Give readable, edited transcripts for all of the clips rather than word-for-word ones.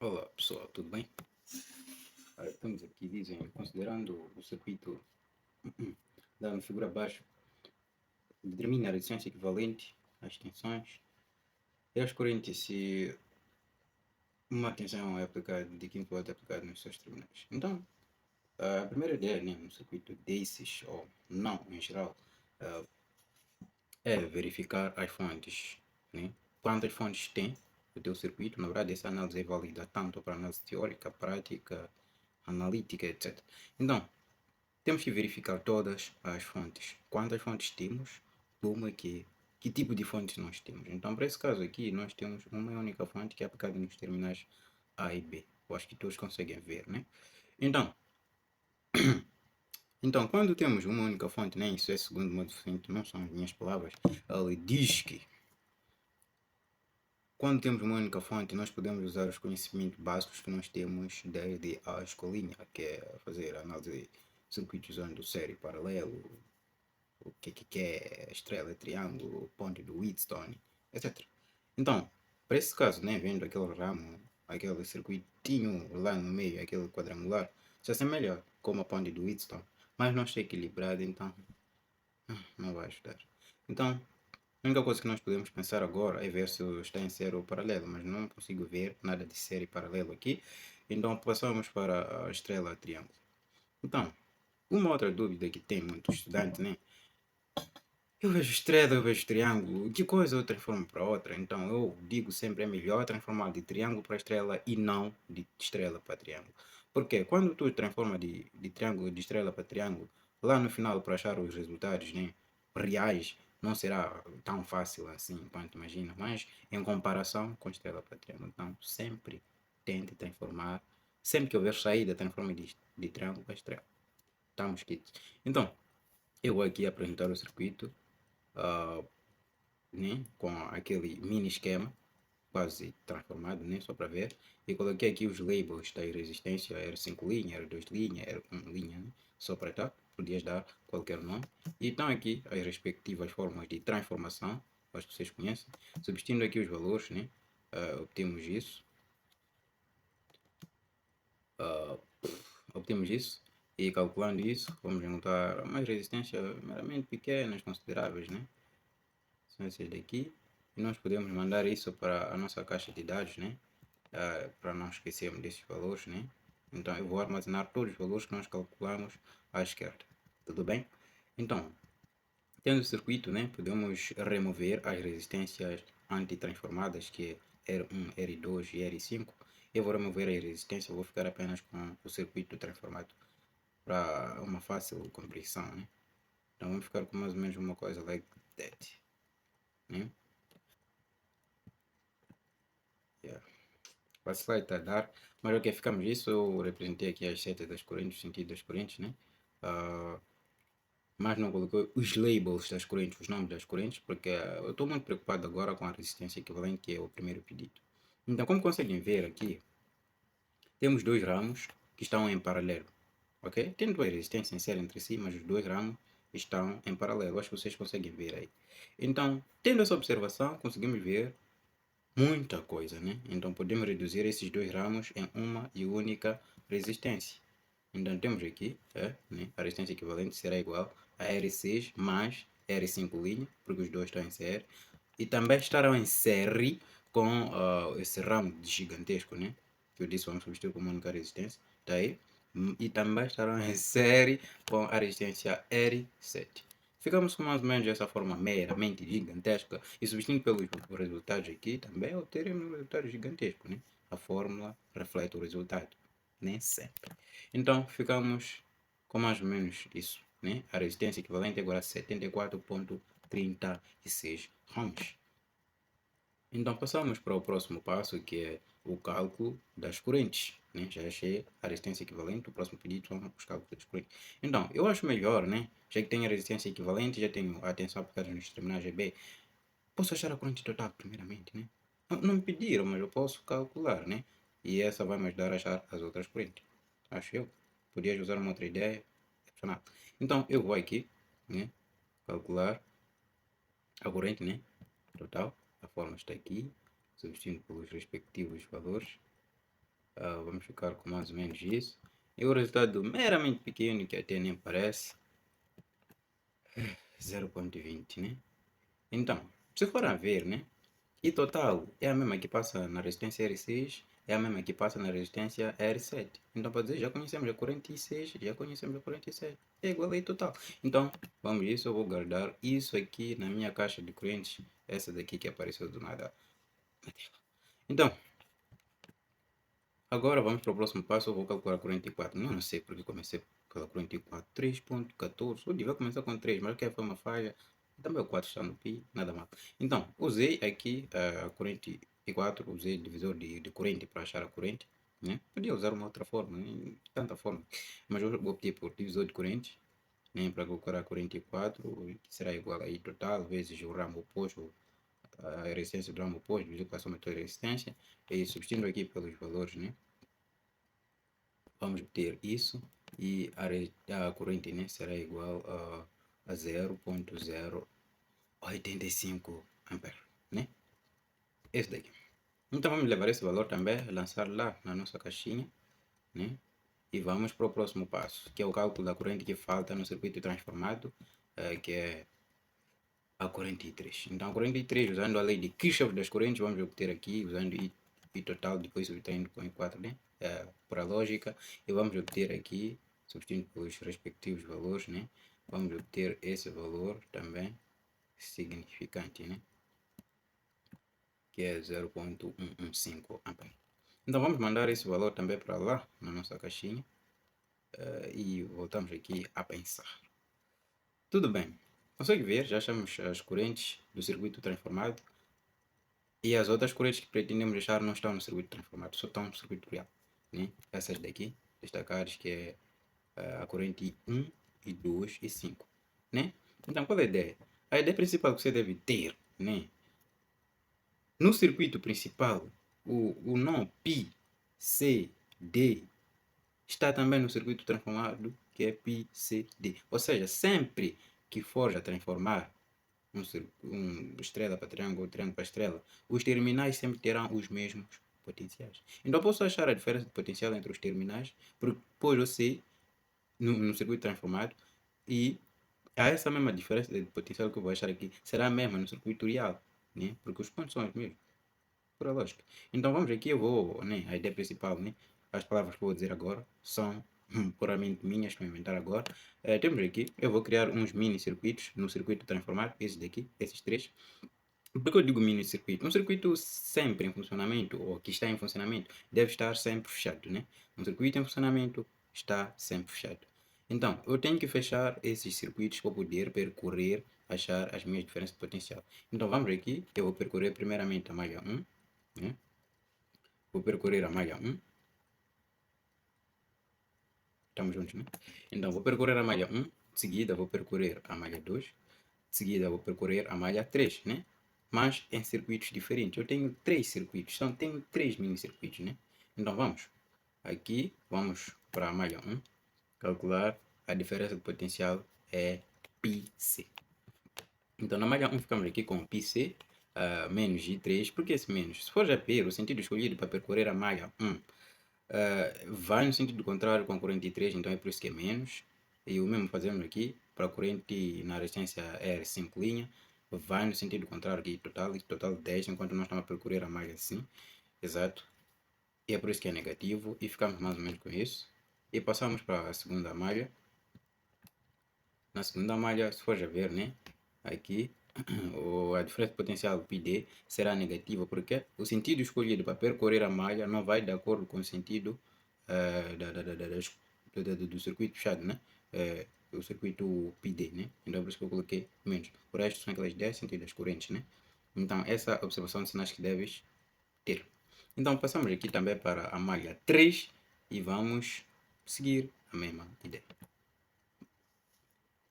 Olá pessoal, tudo bem? Estamos aqui, dizem, considerando o circuito da figura abaixo, determina a resistência equivalente às tensões e às correntes se uma tensão é aplicada, de 15 volts é aplicada nos seus terminais. Então, a primeira ideia, né, no circuito desses, ou não em geral, ah, é verificar as fontes, né? Quantas fontes tem o teu circuito. Na verdade, essa análise é válida tanto para análise teórica, prática, analítica, etc. Então, temos que verificar todas as fontes. Quantas fontes temos, como é que tipo de fontes nós temos. Então, para esse caso aqui, nós temos uma única fonte que é aplicada nos terminais A e B. Eu acho que todos conseguem ver, né? Então, então quando temos uma única fonte, né? Isso é segundo o modo docente, não são as minhas palavras. Ele diz que quando temos uma única fonte, nós podemos usar os conhecimentos básicos que nós temos desde a escolinha, que é fazer análise de circuitos usando série paralelo, o que é estrela, triângulo, ponte do Wheatstone, etc. Então, para esse caso, né, vendo aquele ramo, aquele circuitinho lá no meio, aquele quadrangular, se assemelha com a ponte do Wheatstone, mas não está equilibrado, então não vai ajudar. Então, a única coisa que nós podemos pensar agora é ver se está em série ou paralelo, mas não consigo ver nada de série paralelo aqui, então passamos para a estrela triângulo. Então, uma outra dúvida que tem muito estudante, né? Eu vejo estrela, eu vejo triângulo, de coisa eu transformo para outra, então eu digo sempre é melhor transformar de triângulo para estrela e não de estrela para triângulo. Porque quando tu transforma de triângulo, de estrela para triângulo, lá no final para achar os resultados, né, reais, não será tão fácil assim quanto imagina, mas em comparação com estrela para triângulo, então sempre tente transformar, sempre que houver saída, transforme de triângulo para estrela. Estamos quites. Então, eu vou aqui apresentar o circuito, uh, né, com aquele mini esquema quase transformado, né, só para ver, e coloquei aqui os labels da resistência R5 linha, R2 linha, R1 linha, né, só para estar, podias dar qualquer nome, e estão aqui as respectivas formas de transformação, acho que vocês conhecem, substituindo aqui os valores, né, obtemos isso, uh, obtemos isso, e calculando isso, vamos encontrar mais resistência meramente pequenas, consideráveis, né, são esses daqui, e nós podemos mandar isso para a nossa caixa de dados, né? Para não esquecermos desses valores, né? Então eu vou armazenar todos os valores que nós calculamos à esquerda, tudo bem? Então, tendo o circuito, né, podemos remover as resistências antitransformadas, que é R1, R2 e R5. Eu vou remover a resistência, vou ficar apenas com o circuito transformado para uma fácil compreensão, né? Então vamos ficar com mais ou menos uma coisa like that, né? Yeah. O slide está a dar, mas ok, ficamos isso. Eu representei aqui as setas das correntes, o sentido das correntes, né? Mas não coloquei os labels das correntes, os nomes das correntes, porque eu estou muito preocupado agora com a resistência equivalente, que é o primeiro pedido. Então, como conseguem ver aqui, temos dois ramos que estão em paralelo, ok? Tem duas resistências em série entre si, mas os dois ramos estão em paralelo. Acho que vocês conseguem ver aí. Então, tendo essa observação, conseguimos ver muita coisa, né? Então podemos reduzir esses dois ramos em uma e única resistência. Então temos aqui, né? A resistência equivalente será igual a R6 mais R5 linha, porque os dois estão em série, e também estarão em série com esse ramo gigantesco, né? Que eu disse vamos substituir como única resistência, tá aí? E também estarão em série com a resistência R7. Ficamos com mais ou menos dessa forma meramente gigantesca e substituindo pelos resultados aqui também obteremos um resultado gigantesco, né? A fórmula reflete o resultado, nem sempre. Então ficamos com mais ou menos isso, né? A resistência equivalente agora a 74,36 ohms. Então passamos para o próximo passo, que é o cálculo das correntes, né? Já achei a resistência equivalente, o próximo pedido são os cálculos das correntes. Então, eu acho melhor, né? Já que tenho a resistência equivalente, já tenho a tensão aplicada nos terminais GB, posso achar a corrente total primeiramente, né? Não me pediram, mas eu posso calcular, né? E essa vai me ajudar a achar as outras correntes. Acho eu. Podias usar uma outra ideia. Então, eu vou aqui, né? Calcular a corrente, né? Total. A fórmula está aqui, substituindo pelos respectivos valores. Vamos ficar com mais ou menos isso. E o resultado meramente pequeno, que até nem parece, 0,20, né? Então, se for a ver, né? E total é a mesma que passa na resistência R6, é a mesma que passa na resistência R7. Então, para dizer, já conhecemos a 46, já conhecemos a 47. É igual aí total. Então, vamos isso, eu vou guardar isso aqui na minha caixa de correntes. Essa daqui que apareceu do nada. Então, agora vamos para o próximo passo. Eu vou calcular 44. Não sei porque comecei pela 44. 3.14. Eu devia começar com 3, mas que foi uma falha. Também o 4 está no pi, nada mal. Então, usei aqui a 44, usei divisor de corrente para achar a corrente. Né? Podia usar uma outra forma, né? Tanta forma. Mas eu optei por divisor de corrente, né? Para calcular 44, que será igual aí total, vezes o ramo oposto, a resistência do ramo oposto, dividido pela soma de resistência. E substituindo aqui pelos valores, né? Vamos ter isso e a corrente, né, será igual a 0,085 ampere, né? Esse daqui. Então vamos levar esse valor também, lançar lá na nossa caixinha, né? E vamos para o próximo passo, que é o cálculo da corrente que falta no circuito transformado, que é a 43. Então a 43, usando a lei de Kirchhoff das correntes, vamos obter aqui, usando I total, depois subtraindo com I4, né? Por a lógica, e vamos obter aqui, substituindo pelos respectivos valores, né? Vamos obter esse valor também significante, né? Que é 0,115 ampere. Então vamos mandar esse valor também para lá, na nossa caixinha, e voltamos aqui a pensar. Tudo bem. Consegue ver? Já achamos as correntes do circuito transformado. E as outras correntes que pretendemos deixar não estão no circuito transformado, só estão no circuito real. Né? Essas daqui, destacadas, que é a corrente 1 e 2 e 5. Né? Então, qual é a ideia? A ideia principal que você deve ter, né? No circuito principal, o nó Pi, C, D está também no circuito transformado, que é Pi, C, D. Ou seja, sempre que for a transformar estrela para triângulo, triângulo para estrela, os terminais sempre terão os mesmos potenciais. Então eu posso achar a diferença de potencial entre os terminais, porque depois eu sei, no circuito transformado, e a essa mesma diferença de potencial que eu vou achar aqui será a mesma no circuito real, né? Porque os pontos são os mesmos, por a lógica. Então vamos aqui, eu vou, né, a ideia principal, né? As palavras que eu vou dizer agora são puramente minhas, para inventar agora. Temos aqui, eu vou criar uns mini circuitos no circuito transformado, esses daqui, esses três. Por que eu digo mini circuito? Um circuito sempre em funcionamento, ou que está em funcionamento, deve estar sempre fechado, né? Um circuito em funcionamento está sempre fechado. Então, eu tenho que fechar esses circuitos para poder percorrer, achar as minhas diferenças de potencial. Então, vamos aqui, eu vou percorrer primeiramente a malha 1, né? Vou percorrer a malha 1. Estamos juntos, né? Então, vou percorrer a malha 1, de seguida vou percorrer a malha 2, de seguida vou percorrer a malha 3, né? Mas em circuitos diferentes. Eu tenho três circuitos, então tenho três mini circuitos, né? Então vamos. Aqui vamos para a malha 1, calcular a diferença de potencial é πC. Então na malha 1 ficamos aqui com πC menos I3. Por que esse menos? Se for já ver o sentido escolhido para percorrer a malha 1, vai no sentido contrário com a corrente 3, então é por isso que é menos. E o mesmo fazemos aqui para a corrente na resistência R5 linha, vai no sentido contrário aqui, total 10, enquanto nós estamos a percorrer a malha assim, exato. E é por isso que é negativo, e ficamos mais ou menos com isso. E passamos para a segunda malha. Na segunda malha, se for já ver, né, aqui, a diferença potencial PD será negativa, porque o sentido escolhido para percorrer a malha não vai de acordo com o sentido do circuito fechado, né? O circuito PD, né? Então por isso que eu coloquei menos. O resto são aquelas 10 sentidos correntes, né? Então essa observação de sinais que deves ter. Então passamos aqui também para a malha 3 e vamos seguir a mesma ideia.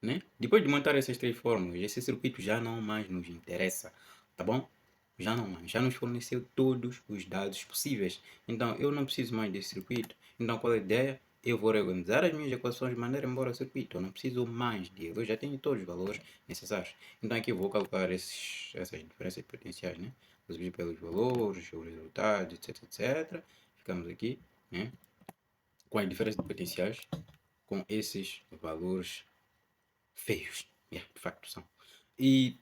Né? Depois de montar essas três fórmulas, esse circuito já não mais nos interessa, tá bom? Já não mais, já nos forneceu todos os dados possíveis. Então eu não preciso mais desse circuito. Então qual é a ideia? Eu vou organizar as minhas equações de maneira embora o circuito. Eu não preciso mais dele. Eu já tenho todos os valores necessários. Então aqui eu vou calcular essas diferenças de potenciais, né? Dividir pelos valores, os resultados, etc, etc. Ficamos aqui. né? Com a diferença de potenciais, com esses valores feios. Yeah, de facto são. E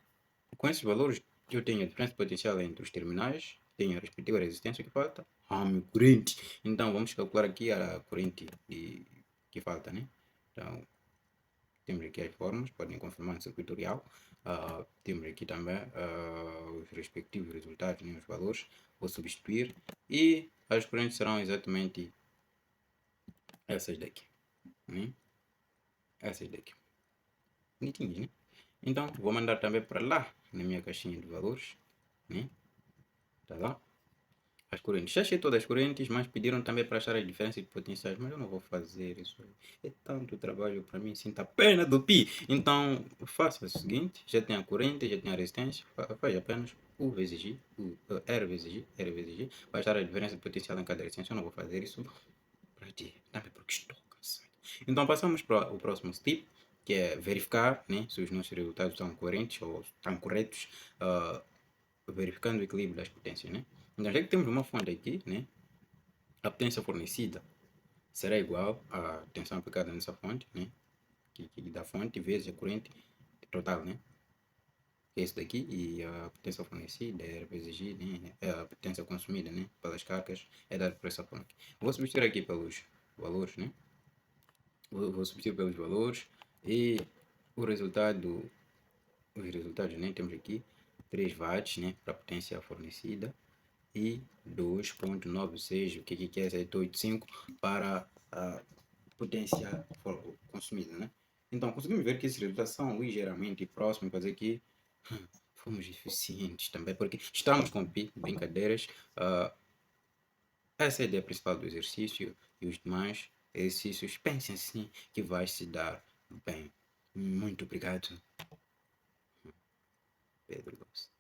com esses valores, eu tenho a diferença de potencial entre os terminais, tenho a respectiva resistência que falta, a minha corrente. Então vamos calcular aqui a corrente que falta, né? Então temos aqui as formas, podem confirmar no circuito real. Temos aqui também os respectivos resultados, né, os valores. Vou substituir e as correntes serão exatamente essas daqui. Né? Essas daqui. Bonitinhas, né? Então vou mandar também para lá na minha caixinha de valores. Né? Tá lá? As correntes. Já achei todas as correntes, mas pediram também para achar as diferenças de potenciais. Mas eu não vou fazer isso. É tanto trabalho para mim, sinto a pena do pi. Então, faça o seguinte: já tem a corrente, já tem a resistência. Faz apenas U vezes G, R vezes G, R vezes G. Vai achar a diferença de potencial em cada resistência. Eu não vou fazer isso para ti. Também porque estou cansado. Então, passamos para o próximo step, que é verificar, né, se os nossos resultados estão coerentes ou estão corretos. Verificando o equilíbrio das potências, né? Então, já que temos uma fonte aqui, né? A potência fornecida será igual à tensão aplicada nessa fonte, né? Que da fonte vezes a corrente total, né? Que é isso daqui, e a potência fornecida é vezes G, né? É a potência consumida, né? Pelas cargas é dada por essa fonte. Vou substituir aqui pelos valores, né? Vou substituir pelos valores e o resultado, os resultados, né? Temos aqui 3 watts, né? Para a potência fornecida e 2,96, o que é 785 para a potência consumida, né? Então, conseguimos ver que esses resultados são ligeiramente próximos, para dizer que fomos eficientes também, porque estamos com brincadeiras. Essa é a ideia principal do exercício e os demais exercícios, pensem assim que vai se dar bem. Muito obrigado, Pedro Gomes.